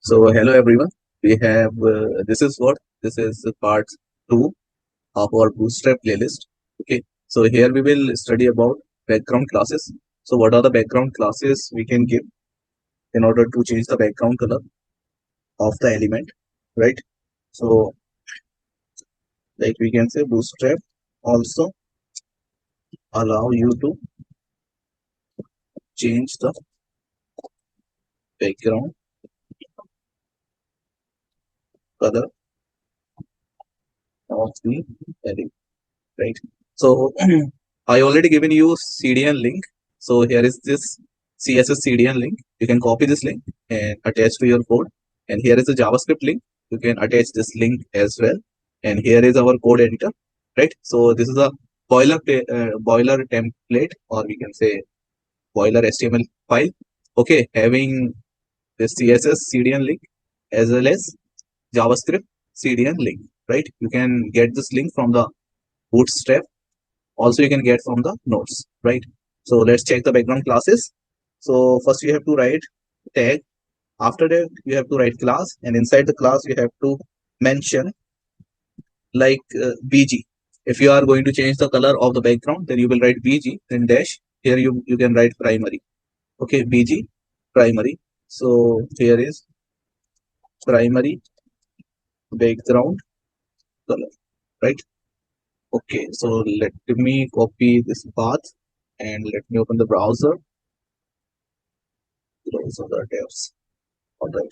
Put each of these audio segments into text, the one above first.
So hello everyone. We have this is part 2 of our Bootstrap playlist. Okay. So here we will study about background classes. So what are the background classes we can give in order to change the background color of the element, right? So like we can say Bootstrap also allow you to change the background color of the element, right? So I already given you CDN link. So here is this CSS CDN link. You can copy this link and attach to your code. And here is the JavaScript link. You can attach this link as well. And here is our code editor, right? So this is a boiler template, or we can say boiler HTML file. Okay, having this CSS CDN link as well as JavaScript CDN link, right? You can get this link from the Bootstrap. Also you can get from the notes, right? So let's check the background classes. So first you have to write tag. After that you have to write class, and inside the class you have to mention like bg. If you are going to change the color of the background, then you will write bg, then dash. Here you can write primary. Okay, bg primary. So here is primary background color, right? Okay, so let me copy this path and let me open the browser. Close other tabs. All right.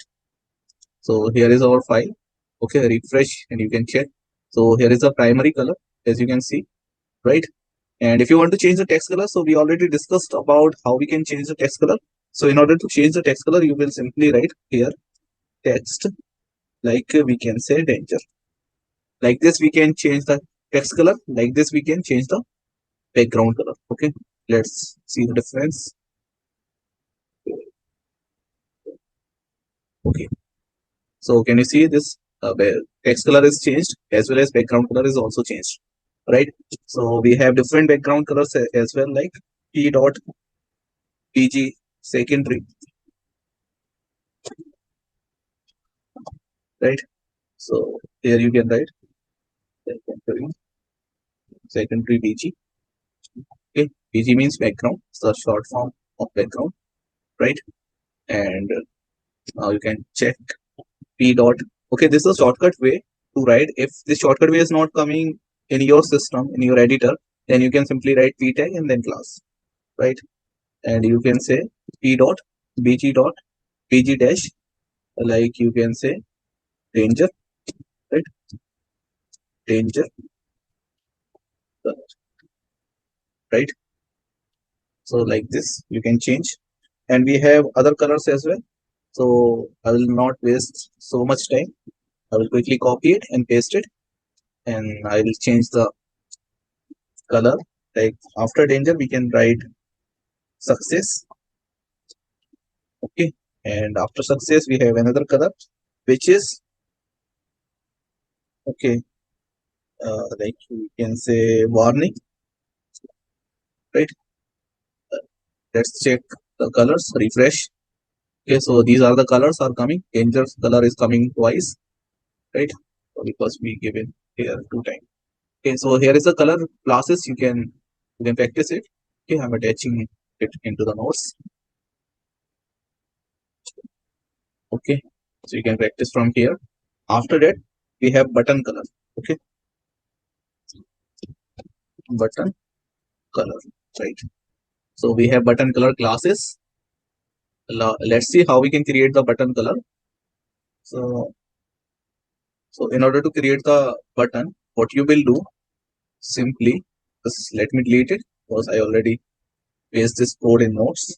So here is our file. Okay, refresh and you can check. So here is the primary color, as you can see, right? And if you want to change the text color, so we already discussed about how we can change the text color. So in order to change the text color, you will simply write here text, like we can say danger. Like this, we can change the text color. Like this, we can change the background color. Okay, let's see the difference. Okay, so can you see this? Text color is changed as well as background color is also changed, right? So we have different background colors as well, like P.pg secondary, right? So here you can write secondary PG. Okay, PG means background. It's the short form of background, right? And now you can check P dot. Okay, this is a shortcut way to write. If this shortcut way is not coming in your system, in your editor, then you can simply write P tag and then class, right? And you can say P dot BG dot PG dash, like you can say danger, right? Danger, right? So like this, you can change. And we have other colors as well. So I will not waste so much time. I will quickly copy it and paste it, and I will change the color. Like after danger, we can write success. Okay, and after success, we have another color, which is okay. Like we can say warning, right? Let's check the colors. Refresh. Okay, so these are the colors are coming. Danger's color is coming twice, right? Because we given here 2 times. Okay, so here is the color classes. You can practice it. Okay, I'm attaching it into the notes. Okay, so you can practice from here. After that, we have button color. Okay, button color, right? So we have button color classes. Let's see how we can create the button color. So in order to create the button, what you will do simply, just let me delete it because I already paste this code in notes.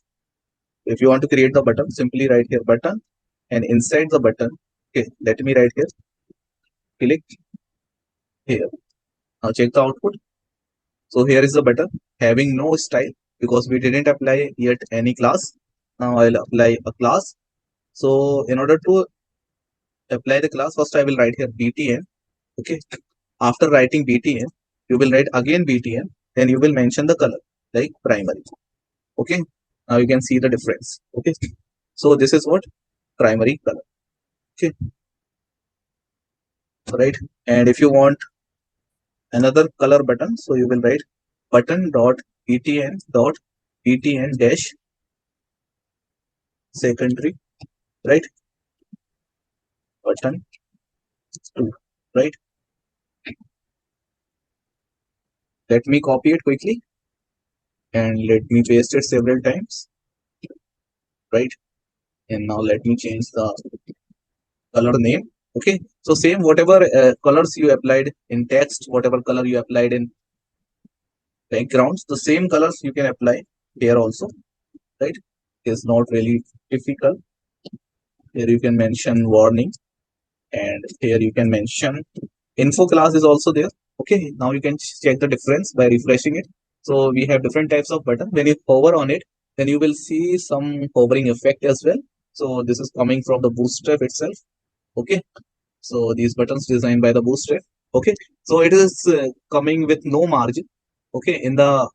If you want to create the button, simply write here button, and inside the button, okay, let me write here, click here. Now check the output. So here is the button having no style because we didn't apply yet any class. Now I'll apply a class. So in order to apply the class, first I will write here btn. Okay, after writing btn, you will write again btn, then you will mention the color like primary. Okay, now you can see the difference. Okay, so this is what primary color. Okay, right. And if you want another color button, so you will write button dot btn dash secondary, right? Button 2, right? Let me copy it quickly and let me paste it several times, right? And now let me change the color name. Okay, so same whatever colors you applied in text, whatever color you applied in backgrounds, the same colors you can apply here also, right? It's not really difficult. Here you can mention warning, and here you can mention info class is also there. Okay, now you can check the difference by refreshing it. So we have different types of button. When you hover on it, then you will see some hovering effect as well. So this is coming from the Bootstrap itself. Okay, so these buttons designed by the Bootstrap. Okay, so it is coming with no margin. Okay, in the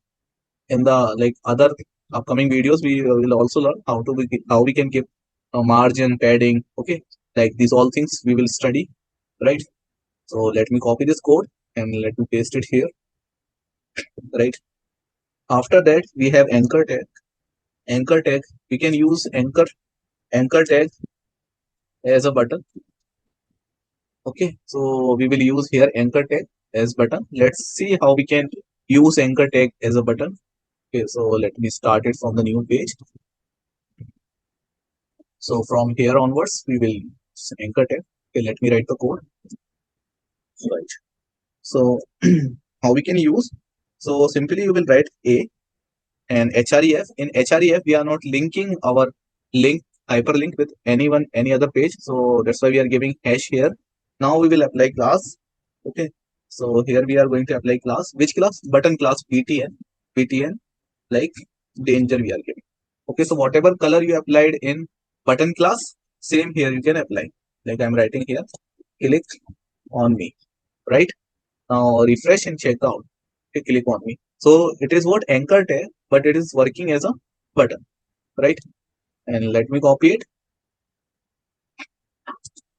like other upcoming videos, we will also learn how we can give a margin, padding. Okay, like these all things we will study, right? So let me copy this code and let me paste it here, right? After that, we have anchor tag. Anchor tag, we can use anchor tag as a button. Okay, so we will use here anchor tag as button. Let's see how we can use anchor tag as a button. Okay, so let me start it from the new page. So from here onwards, we will use anchor tag. Okay, let me write the code. Right. So how we can use? So simply you will write a and href. In href, we are not linking our link hyperlink with any other page. So that's why we are giving hash here. Now we will apply class. Okay. So here we are going to apply class. Which class? Button class btn like danger we are giving. Okay. So whatever color you applied in button class, same here you can apply. Like I'm writing here, click on me, right? Now refresh and check out. Okay, click on me. So it is what anchor tag, but it is working as a button, right? And let me copy it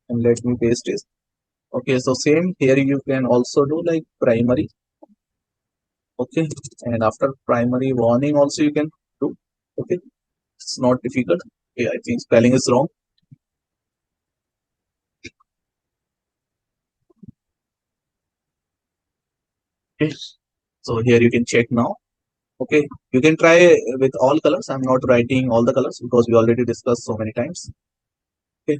and let me paste it. Okay, so same here you can also do like primary. Okay, and after primary warning also you can do. Okay, it's not difficult. Okay, I think spelling is wrong. Okay, so here you can check now. Okay, you can try with all colors. I'm not writing all the colors because we already discussed so many times. Okay,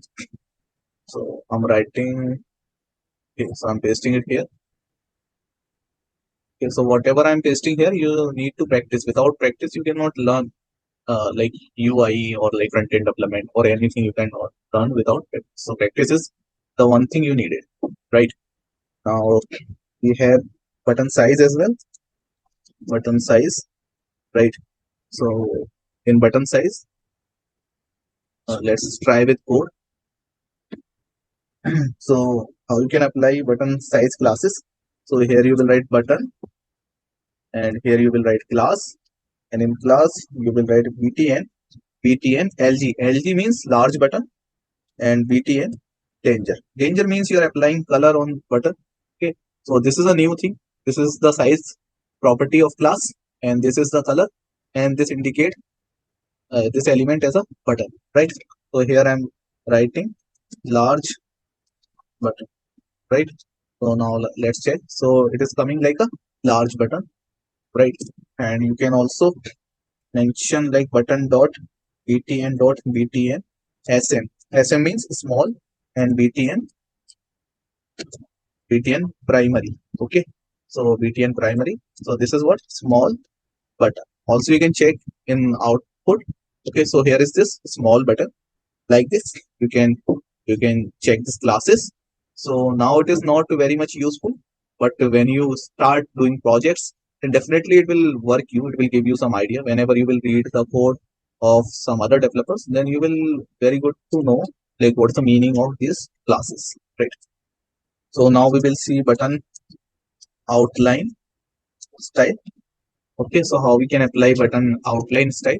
so I'm writing. Okay, so I'm pasting it here. Okay, so whatever I'm pasting here, you need to practice. Without practice, you cannot learn like UI or like front-end development or anything you cannot learn without practice. So practice is the one thing you needed, right? Now we have button size as well. Button size, right? So in button size, let's try with code. So how you can apply button size classes? So here you will write button, and here you will write class, and in class you will write btn lg means large button, and btn danger means you are applying color on button. Okay, so this is a new thing. This is the size property of class, and this is the color, and this indicate this element as a button, right? So here I'm writing large button, right? So now let's check. So it is coming like a large button, right? And you can also mention like button dot btn sm. Sm means small, and btn primary. Okay, so btn primary. So this is what small button. Also you can check in output. Okay, so here is this small button like this. You can check this classes. So now it is not very much useful, but when you start doing projects, then definitely it will work you. It will give you some idea whenever you will read the code of some other developers. Then you will very good to know like what's the meaning of these classes, right? So now we will see button outline style. Okay, so how we can apply button outline style.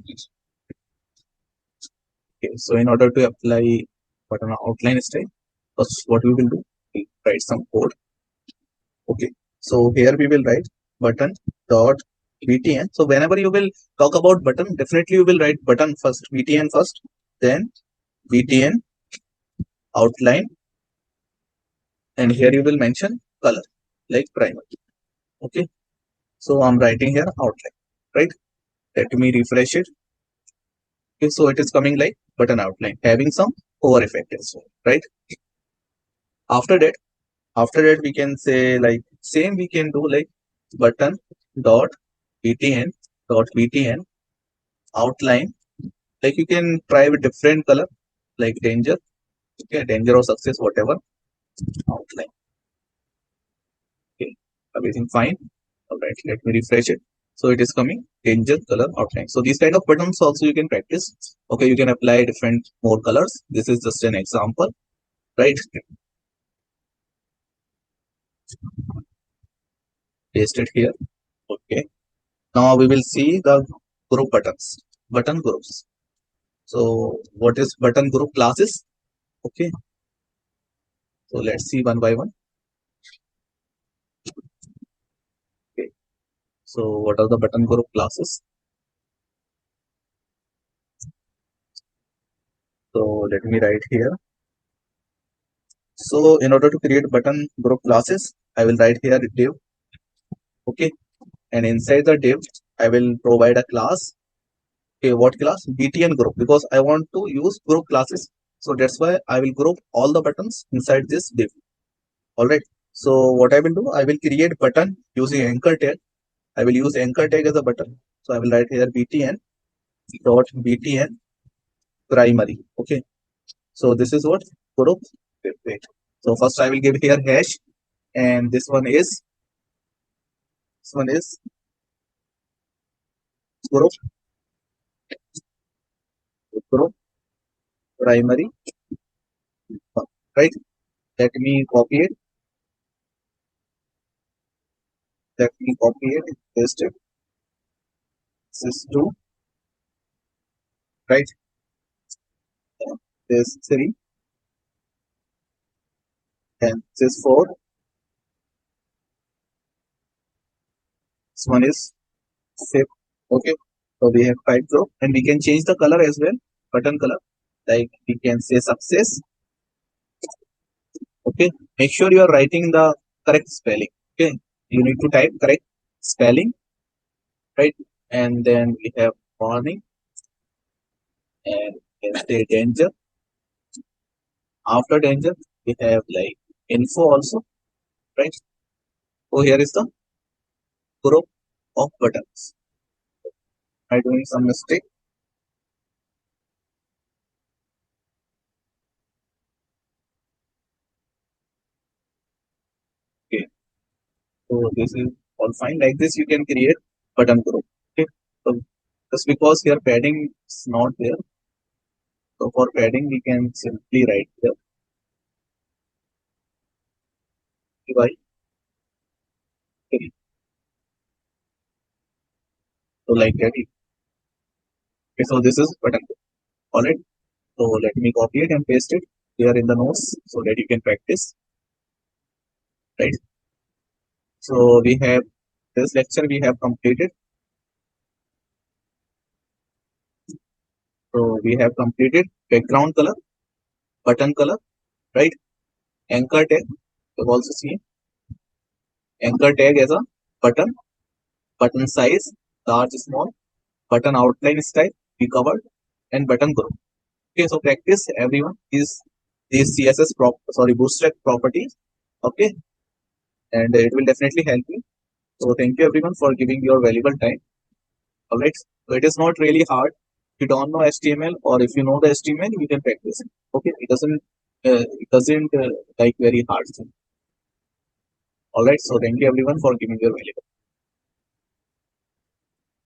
Okay, so in order to apply button outline style. First, what we will do, we write some code. Okay, so here we will write button dot btn. So whenever you will talk about button, definitely you will write button first, btn first, then btn outline, and here you will mention color like primary. Okay, so I'm writing here outline, right? Let me refresh it. Okay, so it is coming like button outline, having some over effect as well, right? After that, we can say like same we can do like button dot btn outline. Like you can try with different color like danger, okay, danger or success, whatever outline. Okay, everything fine. All right, let me refresh it. So it is coming danger color outline. So these kind of buttons also you can practice. Okay, you can apply different more colors. This is just an example, right? Paste it here. Okay. Now we will see the group buttons, button groups. So what is button group classes? Okay. So let's see one by one. Okay. So what are the button group classes? So let me write here. So in order to create button group classes, I will write here div. Okay. And inside the div, I will provide a class. Okay, what class? BTN group, because I want to use group classes. So that's why I will group all the buttons inside this div. All right. So what I will do, I will create button using anchor tag. I will use anchor tag as a button. So I will write here btn dot btn primary. Okay. So this is what group. Wait. So first I will give here hash, and this one is group primary. Right. Let me copy it. Paste it. This is two. Right. This is three, and this is four. This one is fifth. Okay. So we have five group, and we can change the color as well. Button color. Like we can say success. Okay, make sure you are writing the correct spelling. Okay, you need to type correct spelling, right? And then we have warning, and we can say danger. After danger, we have like info also, right? So here is the group of buttons. Am I doing some mistake? Okay, so this is all fine. Like this, you can create button group. Okay, so just because here padding is not there, so for padding we can simply write here by 3. So like that. Okay, so this is button group. All right. So let me copy it and paste it here in the notes so that you can practice, right? So we have this lecture we have completed. So we have completed background color, button color, right? Anchor tag. You've also seen anchor tag as a button, button size, large, small, button outline style, we covered, and button group. Okay, so practice everyone is these CSS Bootstrap properties. Okay, and it will definitely help you. So thank you everyone for giving your valuable time. All right. So it is not really hard. If you don't know HTML, or if you know the HTML, you can practice it. Okay. It doesn't like very hard thing. All right. So thank you everyone for giving your valuable